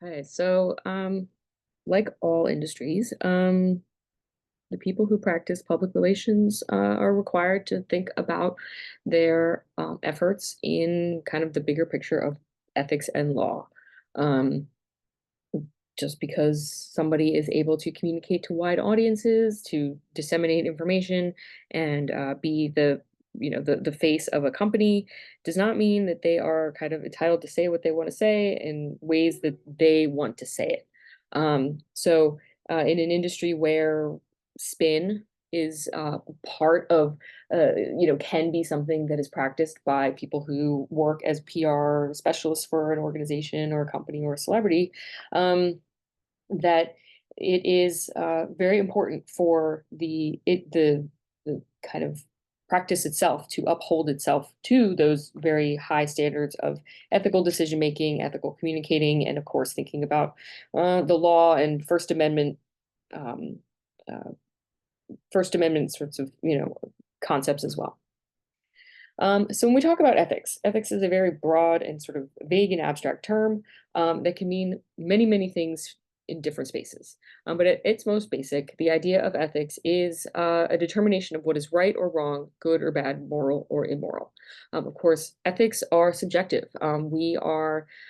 Okay, so like all industries, the people who practice public relations are required to think about their efforts in kind of the bigger picture of ethics and law. Um, just because somebody is able to communicate to wide audiences, to disseminate information, and be the face of a company, does not mean that they are kind of entitled to say what they want to say in ways that they want to say it. In an industry where spin is part of can be something that is practiced by people who work as PR specialists for an organization or a company or a celebrity, that it is very important for the kind of practice itself to uphold itself to those very high standards of ethical decision making, ethical communicating, and of course thinking about the law and um, uh, First Amendment sorts of concepts as well. So when we talk about ethics, ethics is a very broad and sort of vague and abstract term that can mean many, many things in different spaces. But at its most basic, the idea of ethics is a determination of what is right or wrong, good or bad, moral or immoral. Of course, ethics are subjective. Um, we live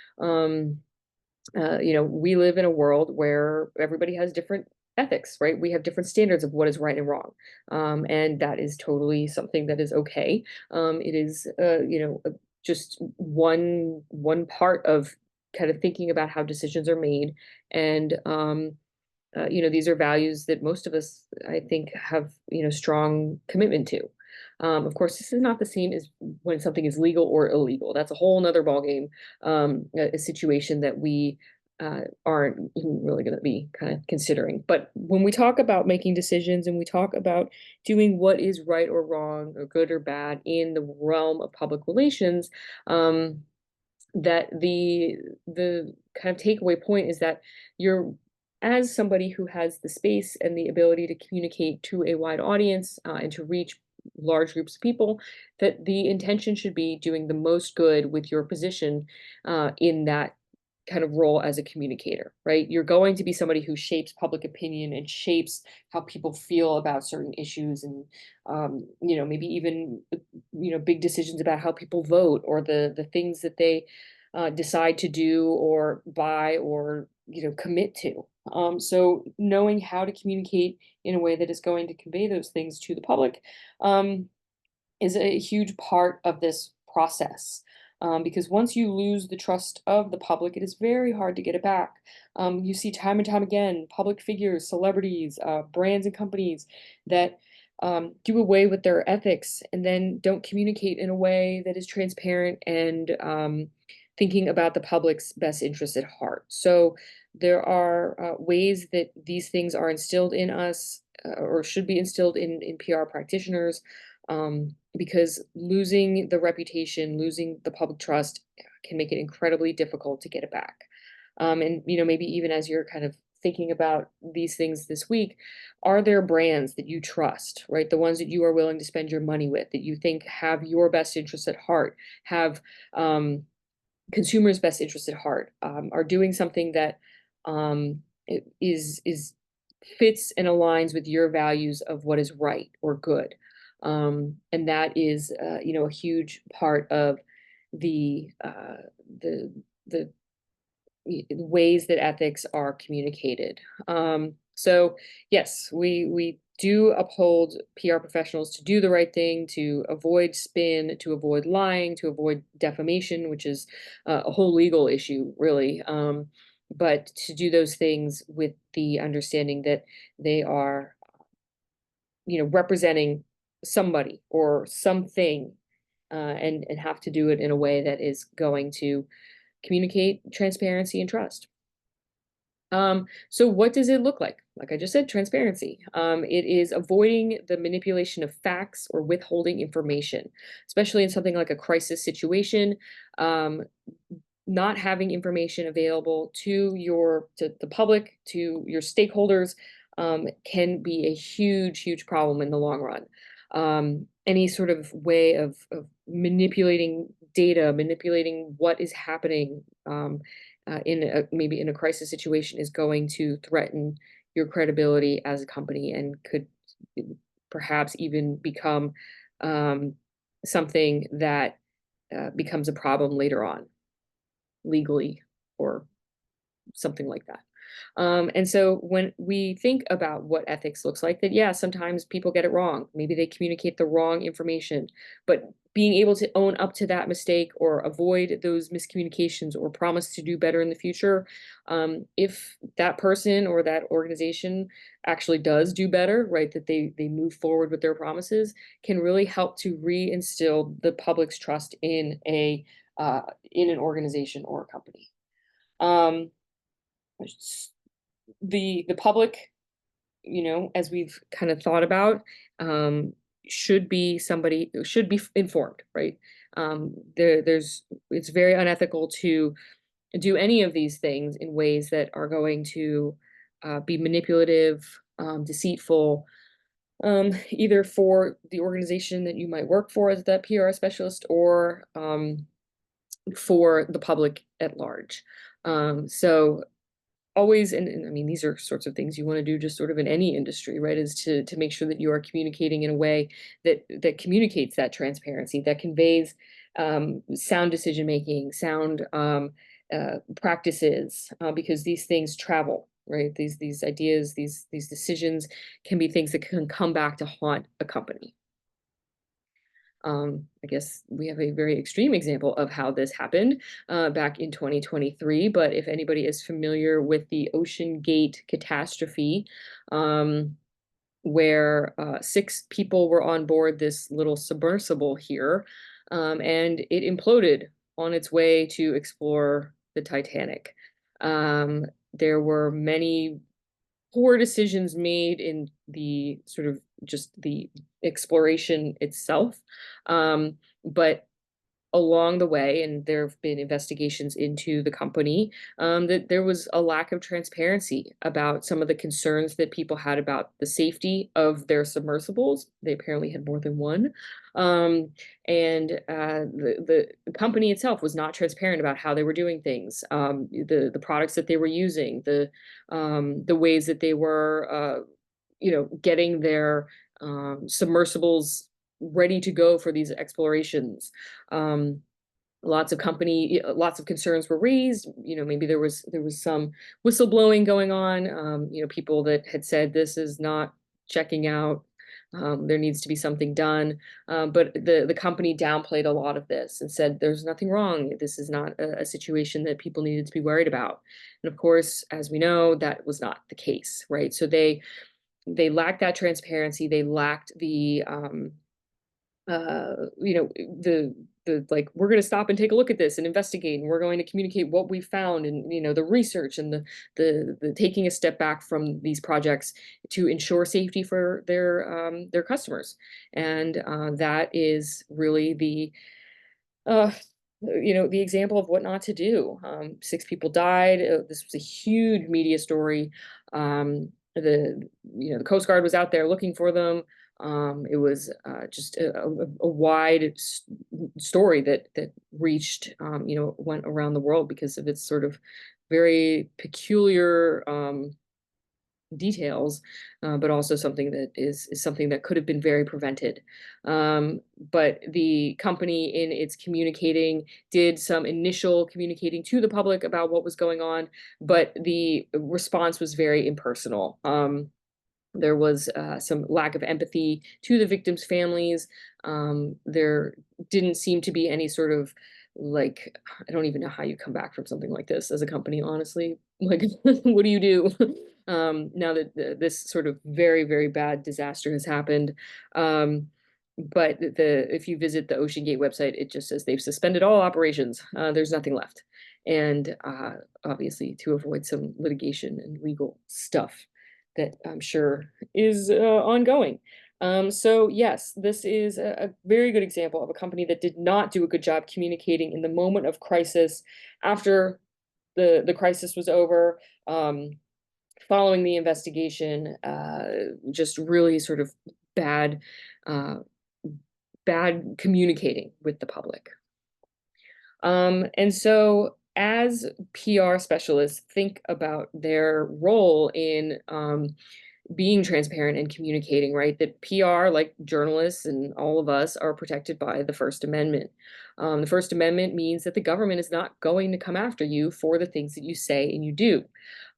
in a world where everybody has different ethics, right? We have different standards of what is right and wrong. And that is totally something that is okay. It is, just one part of kind of thinking about how decisions are made. And, these are values that most of us, I think, have, strong commitment to. Of course, this is not the same as when something is legal or illegal. That's a whole nother ballgame, a situation that we aren't even really going to be kind of considering. But when we talk about making decisions and we talk about doing what is right or wrong or good or bad in the realm of public relations, that the kind of takeaway point is that you're as somebody who has the space and the ability to communicate to a wide audience and to reach large groups of people, that the intention should be doing the most good with your position in that kind of role as a communicator, right? You're going to be somebody who shapes public opinion and shapes how people feel about certain issues and maybe even big decisions about how people vote or the things that they decide to do or buy or commit to. So knowing how to communicate in a way that is going to convey those things to the public um, is a huge part of this process. Because once you lose the trust of the public, it is very hard to get it back. You see time and time again, public figures, celebrities, brands and companies that do away with their ethics and then don't communicate in a way that is transparent and thinking about the public's best interest at heart. So there are ways that these things are instilled in us or should be instilled in PR practitioners, because losing the reputation, losing the public trust can make it incredibly difficult to get it back. And maybe even as you're kind of thinking about these things this week, are there brands that you trust, right? The ones that you are willing to spend your money with, that you think have your best interests at heart, have um, consumers' best interests at heart, are doing something that is fits and aligns with your values of what is right or good. And that is, a huge part of the uh, the the ways that ethics are communicated. So yes, we do uphold PR professionals to do the right thing, to avoid spin, to avoid lying, to avoid defamation, which is a whole legal issue, really. But to do those things with the understanding that they are, representing somebody or something, and have to do it in a way that is going to communicate transparency and trust. So what does it look like? Like I just said, transparency. It is avoiding the manipulation of facts or withholding information, especially in something like a crisis situation. Um, Not having information available to the public, to your stakeholders, can be a huge, huge problem in the long run. any sort of way of manipulating data, manipulating what is happening maybe in a crisis situation is going to threaten your credibility as a company and could perhaps even become um, something that becomes a problem later on, legally or something like that. And so when we think about what ethics looks like, that yeah, sometimes people get it wrong. Maybe they communicate the wrong information, but being able to own up to that mistake or avoid those miscommunications or promise to do better in the future, if that person or that organization actually does do better, right, that they move forward with their promises, can really help to reinstill the public's trust in an organization or a company. Um, the public, as we've kind of thought about, um, should be informed, right? There's it's very unethical to do any of these things in ways that are going to be manipulative, deceitful, either for the organization that you might work for as that PR specialist or for the public at large. So always, and I mean, these are sorts of things you want to do just sort of in any industry, right? Is to make sure that you are communicating in a way that communicates that transparency, that conveys sound decision making, sound practices, because these things travel, right? These ideas, these decisions can be things that can come back to haunt a company. I guess we have a very extreme example of how this happened back in 2023. But if anybody is familiar with the Ocean Gate catastrophe, where 6 people were on board this little submersible here, and it imploded on its way to explore the Titanic. There were many poor decisions made in the sort of just the exploration itself. But along the way, and there have been investigations into the company, that there was a lack of transparency about some of the concerns that people had about the safety of their submersibles. They apparently had more than one. Um, and the company itself was not transparent about how they were doing things, the products that they were using, the ways that they were, getting their submersibles ready to go for these explorations. Um, lots of concerns were raised. Maybe there was some whistleblowing going on. People that had said this is not checking out. There needs to be something done. But the company downplayed a lot of this and said there's nothing wrong. This is not a situation that people needed to be worried about. And of course, as we know, that was not the case, right? So they lacked that transparency. They lacked the like, we're going to stop and take a look at this and investigate, and we're going to communicate what we found, and the research and the taking a step back from these projects to ensure safety for their customers. And that is really uh, the example of what not to do. 6 people died. This was a huge media story. The Coast Guard was out there looking for them. It was just a wide story that reached, went around the world because of its sort of very peculiar details, but also something that is something that could have been very prevented. But the company, in its communicating, did some initial communicating to the public about what was going on, but the response was very impersonal. There was some lack of empathy to the victims' families. There didn't seem to be any sort of, like, I don't even know how you come back from something like this as a company, honestly. Like, what do you do now that this sort of very, very bad disaster has happened? But if you visit the Ocean Gate website, it just says they've suspended all operations. There's nothing left. And obviously, to avoid some litigation and legal stuff that I'm sure is ongoing. So yes, this is a very good example of a company that did not do a good job communicating in the moment of crisis, after the crisis was over, following the investigation, just really sort of bad uh, bad communicating with the public. And so as PR specialists think about their role in being transparent and communicating, right? That PR, like journalists and all of us, are protected by the First Amendment. The First Amendment means that the government is not going to come after you for the things that you say and you do.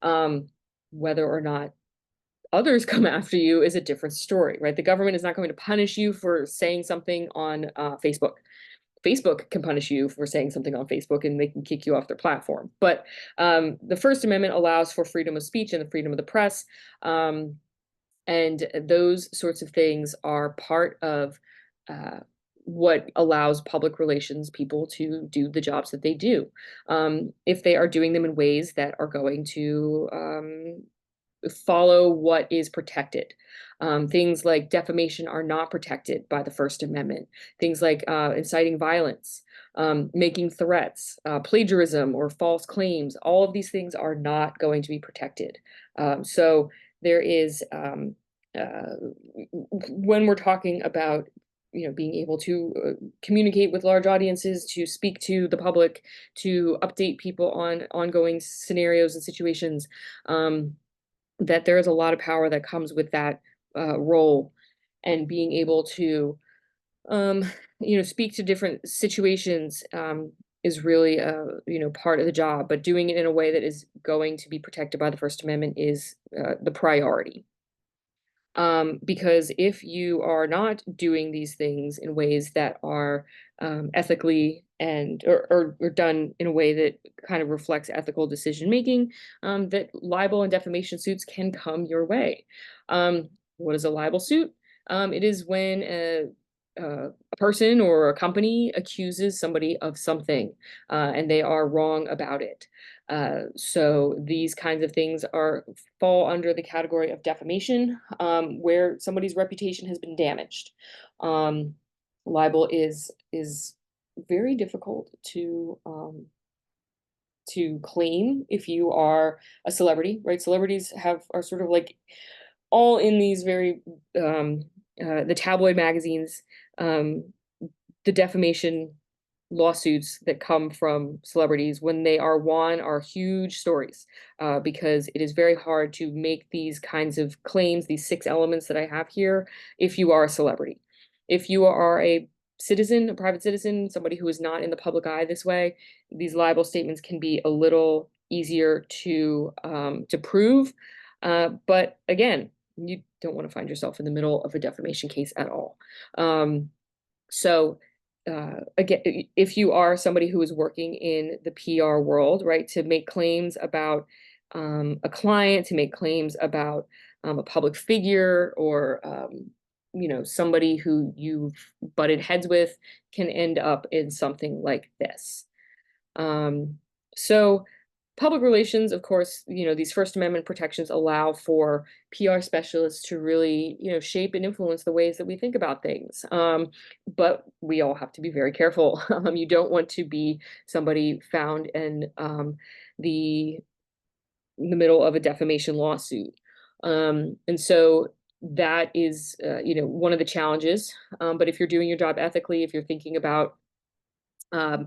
Um, Whether or not others come after you is a different story, right? The government is not going to punish you for saying something on Facebook. Facebook can punish you for saying something on Facebook and they can kick you off their platform. But the First Amendment allows for freedom of speech and the freedom of the press. Um, and those sorts of things are part of uh, what allows public relations people to do the jobs that they do. If they are doing them in ways that are going to follow what is protected. Things like defamation are not protected by the First Amendment. Things like inciting violence, making threats, plagiarism or false claims, all of these things are not going to be protected. So there is, when we're talking about being able to communicate with large audiences, to speak to the public, to update people on ongoing scenarios and situations, that there is a lot of power that comes with that role, and being able to um, speak to different situations is really part of the job. But doing it in a way that is going to be protected by the First Amendment is the priority. Because if you are not doing these things in ways that are ethically and or done in a way that kind of reflects ethical decision making, that libel and defamation suits can come your way. What is a libel suit? It is when a person or a company accuses somebody of something and they are wrong about it. So these kinds of things are fall under the category of defamation, where somebody's reputation has been damaged. Um, Libel is very difficult to claim if you are a celebrity, right? Celebrities are sort of like all in these very the tabloid magazines, um, the defamation lawsuits that come from celebrities when they are won are huge stories, because it is very hard to make these kinds of claims, these six elements that I have here, if you are a celebrity. If you are a citizen, a private citizen, somebody who is not in the public eye this way, these libel statements can be a little easier to prove. But again, you don't want to find yourself in the middle of a defamation case at all. So again, if you are somebody who is working in the PR world, right, to make claims about a client, to make claims about a public figure, or somebody who you've butted heads with, can end up in something like this. Um, so public relations, of course, these First Amendment protections allow for PR specialists to really, shape and influence the ways that we think about things. But we all have to be very careful. You don't want to be somebody found in the the middle of a defamation lawsuit. And so that is, one of the challenges. But if you're doing your job ethically, if you're thinking about um,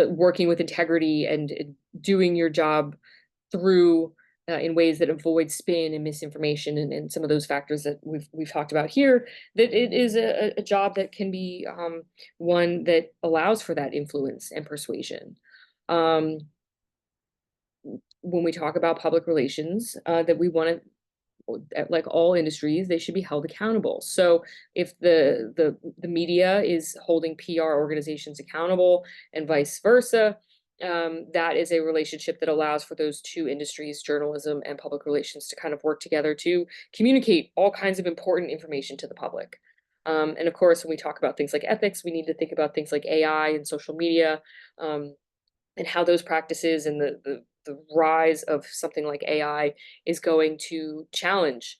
working with integrity and doing your job through in ways that avoid spin and misinformation, and some of those factors that we've talked about here, that it is a job that can be one that allows for that influence and persuasion. Um, when we talk about public relations, that we want to, like all industries, they should be held accountable. So if the media is holding PR organizations accountable and vice versa, that is a relationship that allows for those two industries, journalism and public relations, to kind of work together to communicate all kinds of important information to the public. And of course, when we talk about things like ethics, we need to think about things like AI and social media, um, and how those practices and the rise of something like AI is going to challenge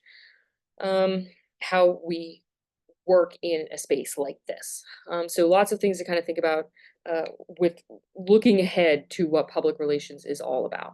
how we work in a space like this. So lots of things to kind of think about with looking ahead to what public relations is all about.